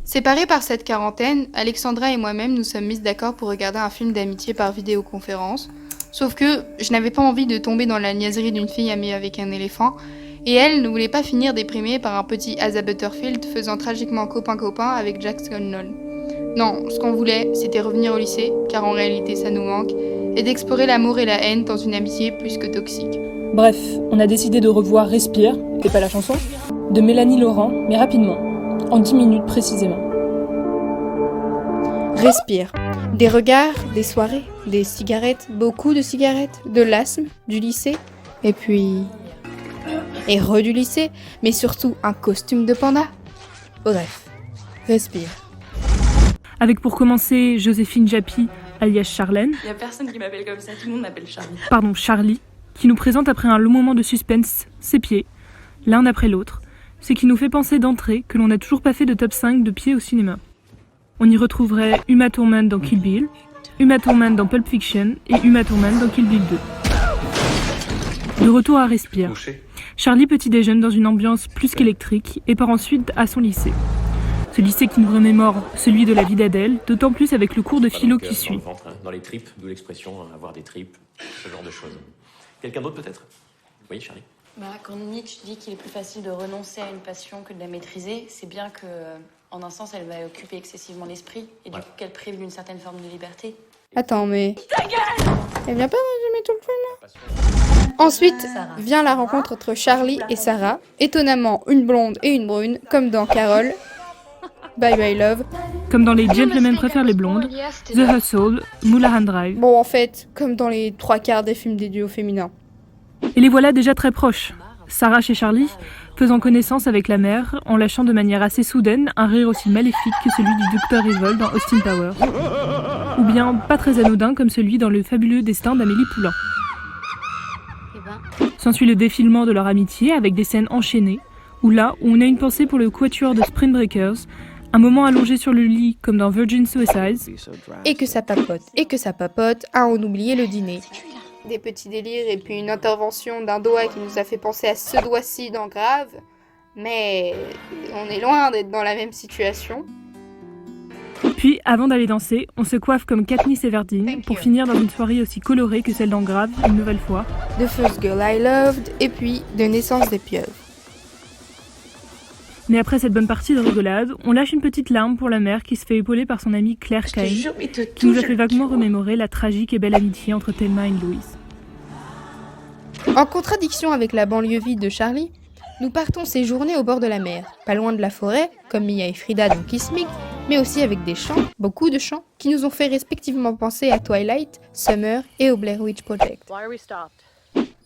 Séparés par cette quarantaine, Alexandra et moi-même nous sommes mises d'accord pour regarder un film d'amitié par vidéoconférence. Sauf que je n'avais pas envie de tomber dans la niaiserie d'une fille amie avec un éléphant, et elle ne voulait pas finir déprimée par un petit Asa Butterfield faisant tragiquement copain-copain avec Jack Scanlon. Non, ce qu'on voulait, c'était revenir au lycée, car en réalité ça nous manque, et d'explorer l'amour et la haine dans une amitié plus que toxique. Bref, on a décidé de revoir Respire, et pas la chanson, de Mélanie Laurent, mais rapidement, en 10 minutes précisément. Respire. Des regards, des soirées, des cigarettes, beaucoup de cigarettes, de l'asthme, du lycée, et puis... et du lycée, mais surtout un costume de panda. Bref, Respire. Avec pour commencer Joséphine Japy, alias Charlène. Il y a personne qui m'appelle comme ça, tout le monde m'appelle Charlie. Pardon, Charlie, qui nous présente après un long moment de suspense ses pieds, l'un après l'autre, ce qui nous fait penser d'entrée que l'on n'a toujours pas fait de top 5 de pieds au cinéma. On y retrouverait Uma Thurman dans Kill Bill, Uma Thurman dans Pulp Fiction et Uma Thurman dans Kill Bill 2. De retour à Respire. Charlie petit déjeune dans une ambiance plus qu'électrique et part ensuite à son lycée. Ce lycée qui nous remémore celui de la vie d'Adèle, d'autant plus avec le cours de philo qui suit. Dans les tripes, d'où l'expression avoir des tripes, ce genre de choses. Quelqu'un d'autre peut-être ? Oui, Charlie ? Quand Nietzsche dit qu'il est plus facile de renoncer à une passion que de la maîtriser, c'est bien que, en un sens, elle va occuper excessivement l'esprit et du coup qu'elle prive d'une certaine forme de liberté. Attends, mais... Elle vient pas résumer tout le film, là ? Ensuite, vient la rencontre entre Charlie et Sarah, étonnamment une blonde et une brune, comme dans Carol, Bye Bye Love. Comme dans les Gentlemen préfèrent les blondes, The Hustle, Mulholland Drive. Bon, en fait, comme dans les 3/4 des films des duos féminins. Et les voilà déjà très proches. Sarah chez Charlie, faisant connaissance avec la mère, en lâchant de manière assez soudaine un rire aussi maléfique que celui du Dr Evil dans Austin Powers. Ou bien pas très anodin comme celui dans Le fabuleux destin d'Amélie Poulain. S'ensuit le défilement de leur amitié avec des scènes enchaînées, où là, on a une pensée pour le quatuor de Spring Breakers, un moment allongé sur le lit comme dans Virgin Suicides. Et que ça papote, à en oublier le dîner. Des petits délires et puis une intervention d'un doigt qui nous a fait penser à ce doigt-ci dans Grave. Mais on est loin d'être dans la même situation. Puis, avant d'aller danser, on se coiffe comme Katniss Everdeen pour finir dans une soirée aussi colorée que celle dans Grave, une nouvelle fois. The First Girl I Loved et puis De Naissance des pieuvres. Mais après cette bonne partie de rigolade, on lâche une petite larme pour la mère qui se fait épauler par son amie Claire Kane, qui nous a fait vaguement remémorer la tragique et belle amitié entre Thelma et Louise. En contradiction avec la banlieue vide de Charlie, nous partons séjourner au bord de la mer, pas loin de la forêt, comme Mia et Frida dans Kiss Me, mais aussi avec des chants, beaucoup de chants, qui nous ont fait respectivement penser à Twilight, Summer et au Blair Witch Project.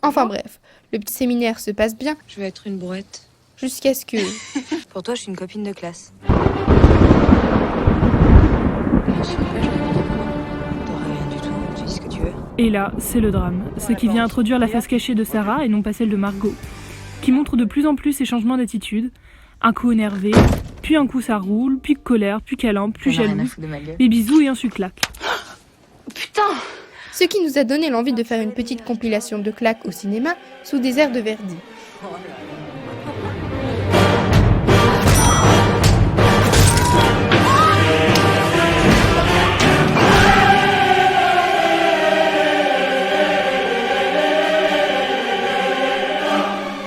Enfin bref, le petit séminaire se passe bien. Je vais être une brouette. Jusqu'à ce que... Pour toi, je suis une copine de classe. Et là, c'est le drame, ce qui vient introduire la face cachée de Sarah et non pas celle de Margot, qui montre de plus en plus ses changements d'attitude, un coup énervé, puis un coup ça roule, puis colère, puis câlin, puis jaloux, des bisous et un suclac. Putain! Ce qui nous a donné l'envie de faire une petite compilation de claques au cinéma sous des airs de Verdi.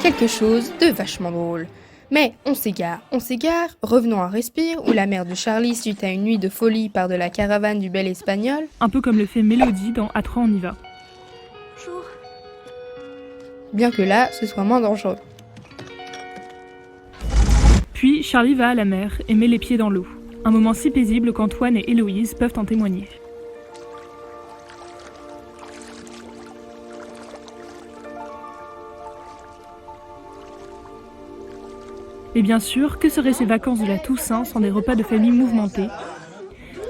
Quelque chose de vachement drôle. Mais on s'égare, revenons à Respire, où la mère de Charlie, suite à une nuit de folie, part de la caravane du bel espagnol. Un peu comme le fait Mélodie dans À 3 on y va. Bonjour. Bien que là, ce soit moins dangereux. Puis Charlie va à la mer et met les pieds dans l'eau. Un moment si paisible qu'Antoine et Héloïse peuvent en témoigner. Et bien sûr, que seraient ces vacances de la Toussaint sans des repas de famille mouvementés,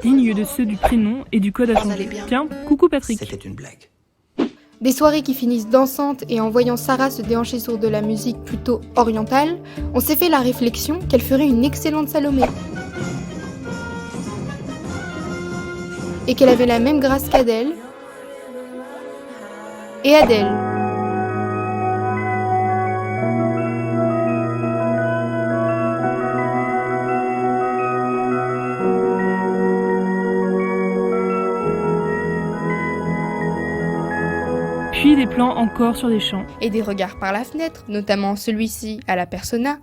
dignes de ceux du prénom et du code à changer. Tiens, coucou Patrick. C'était une blague. Des soirées qui finissent dansantes et en voyant Sarah se déhancher sur de la musique plutôt orientale, on s'est fait la réflexion qu'elle ferait une excellente Salomé. Et qu'elle avait la même grâce qu'Adèle. Et Adèle. Puis des plans encore sur des champs. Et des regards par la fenêtre, notamment celui-ci à la Persona.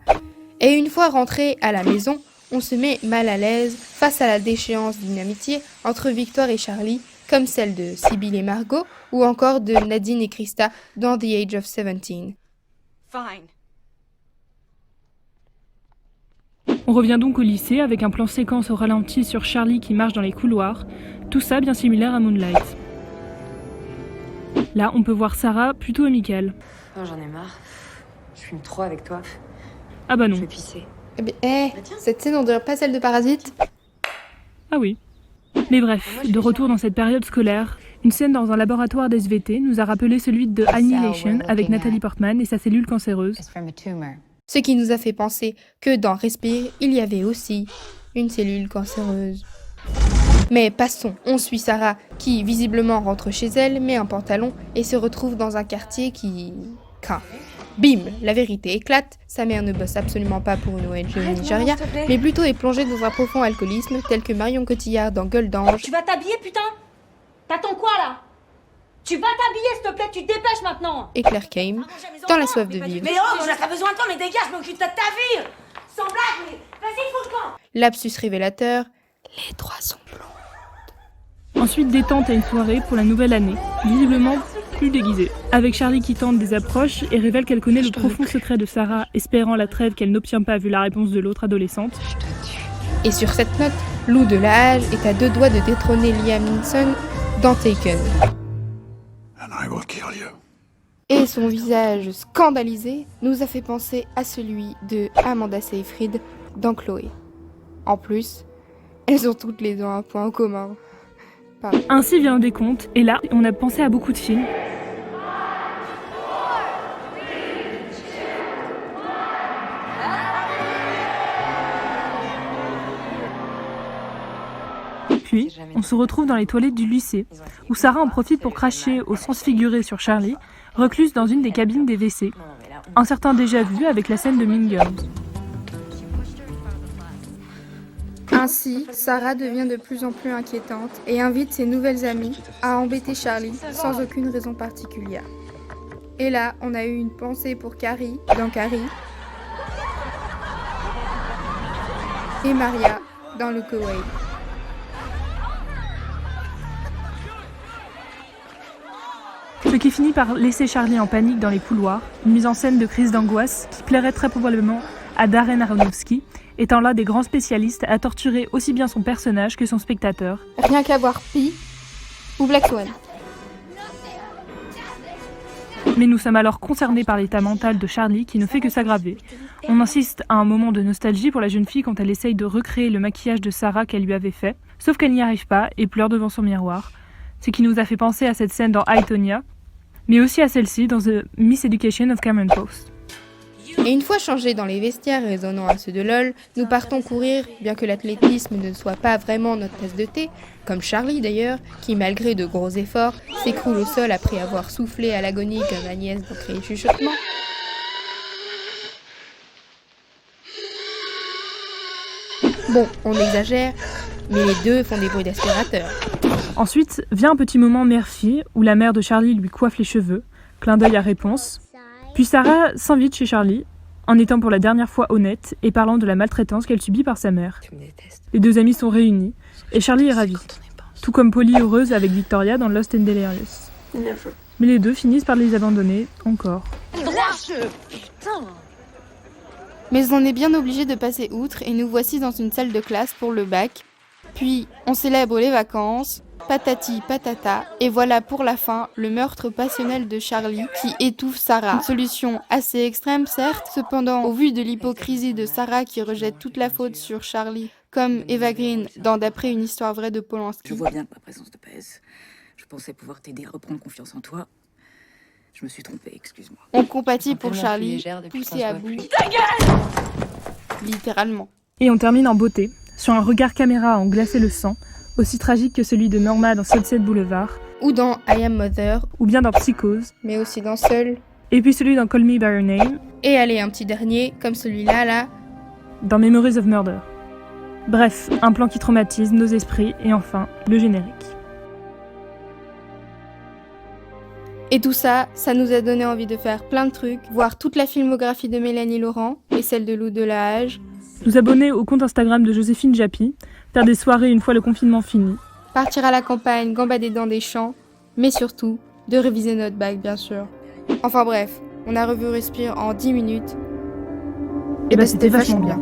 Et une fois rentré à la maison, on se met mal à l'aise face à la déchéance d'une amitié entre Victor et Charlie, comme celle de Sybil et Margot, ou encore de Nadine et Krista dans The Age of 17. Fine. On revient donc au lycée avec un plan séquence au ralenti sur Charlie qui marche dans les couloirs, tout ça bien similaire à Moonlight. Là, on peut voir Sarah plutôt amicale. Oh, j'en ai marre. Je fume trop avec toi. Ah bah Je non. vais pisser. Cette scène on dirait pas celle de Parasite. Ah oui. Mais bref, de retour dans cette période scolaire, une scène dans un laboratoire d'SVT nous a rappelé celui de Annihilation avec Nathalie Portman et sa cellule cancéreuse. Ce qui nous a fait penser que dans Respire, il y avait aussi une cellule cancéreuse. Mais passons, on suit Sarah qui visiblement rentre chez elle, met un pantalon et se retrouve dans un quartier qui craint. Bim, la vérité éclate, sa mère ne bosse absolument pas pour une ONG au Nigeria, mais plutôt est plongée dans un profond alcoolisme tel que Marion Cotillard dans Gueule d'Ange. Tu vas t'habiller, putain? T'attends quoi, là? Tu vas t'habiller, s'il te plaît, tu te dépêches maintenant! Et Claire Kame dans La soif de vivre. Mais oh, on a pas besoin de toi, mais dégage, je m'occupe de ta vie! Sans blague, mais vas-y, fous le camp! Lapsus révélateur, les trois sont blonds. Ensuite, détente à une soirée pour la nouvelle année, visiblement plus déguisée. Avec Charlie qui tente des approches et révèle qu'elle connaît le profond secret de Sarah, espérant la trêve qu'elle n'obtient pas vu la réponse de l'autre adolescente. Et sur cette note, Lou de la Hage est à 2 doigts de détrôner Liam Neeson dans Taken. Et son visage scandalisé nous a fait penser à celui de Amanda Seyfried dans Chloé. En plus, elles ont toutes les deux un point en commun. Pardon. Ainsi vient le décompte, et là, on a pensé à beaucoup de films. Puis, on se retrouve dans les toilettes du lycée, où Sarah en profite pour cracher au sens figuré sur Charlie, recluse dans une des cabines des WC. Un certain déjà-vu avec la scène de Mean Girls. Ainsi, Sarah devient de plus en plus inquiétante et invite ses nouvelles amies à embêter Charlie sans aucune raison particulière. Et là, on a eu une pensée pour Carrie dans Carrie et Maria dans le Koweït. Ce qui finit par laisser Charlie en panique dans les couloirs, une mise en scène de crise d'angoisse qui plairait très probablement à Darren Aronofsky, étant là des grands spécialistes à torturer aussi bien son personnage que son spectateur. Rien qu'à voir Pi ou Black Swan. Mais nous sommes alors concernés par l'état mental de Charlie qui ne fait que s'aggraver. On insiste à un moment de nostalgie pour la jeune fille quand elle essaye de recréer le maquillage de Sarah qu'elle lui avait fait, sauf qu'elle n'y arrive pas et pleure devant son miroir. Ce qui nous a fait penser à cette scène dans I, Tonya, mais aussi à celle-ci dans The Miss Education of Cameron Post. Et une fois changés dans les vestiaires résonnant à ceux de LOL, nous partons courir, bien que l'athlétisme ne soit pas vraiment notre tasse de thé, comme Charlie d'ailleurs, qui malgré de gros efforts, s'écroule au sol après avoir soufflé à l'agonie comme Agnès dans Créer chuchotement. Bon, on exagère, mais les deux font des bruits d'aspirateur. Ensuite, vient un petit moment mère-fille, où la mère de Charlie lui coiffe les cheveux, clin d'œil à réponse. Puis Sarah s'invite chez Charlie, en étant pour la dernière fois honnête et parlant de la maltraitance qu'elle subit par sa mère. Tu me détestes. Les deux amis sont réunis, et Charlie est ravi. Tout comme Polly heureuse avec Victoria dans Lost and Delirious. Mais les deux finissent par les abandonner, encore. Mais on est bien obligé de passer outre et nous voici dans une salle de classe pour le bac. Puis on célèbre les vacances, patati patata, et voilà pour la fin le meurtre passionnel de Charlie qui étouffe Sarah. Une solution assez extrême certes, cependant au vu de l'hypocrisie de Sarah qui rejette toute la faute sur Charlie, comme Eva Green dans D'après une histoire vraie de Polanski. Je vois bien que ma présence te pèse. Je pensais pouvoir t'aider à reprendre confiance en toi. Je me suis trompée, excuse-moi. On compatit pour Tellement plus Charlie, légère depuis poussé qu'on à se voit bout. plus. Littéralement. Et on termine en beauté, sur un regard caméra à en glacer le sang, aussi tragique que celui de Norma dans Sunset Boulevard, Ou dans I Am Mother, ou bien dans Psychose, mais aussi dans Seul. et puis celui dans Call Me By Your Name, Et allez, un petit dernier, comme celui-là, là. dans Memories of Murder. Bref, un plan qui traumatise nos esprits, et enfin, le générique. Et tout ça, ça nous a donné envie de faire plein de trucs, voir toute la filmographie de Mélanie Laurent et celle de Lou Delahage, Nous abonner au compte Instagram de Joséphine Japy, faire des soirées une fois le confinement fini. partir à la campagne, gambader dans des champs, mais surtout, de réviser notre bac, bien sûr. Enfin bref, on a revu Respire en 10 minutes. Et bah c'était vachement bien.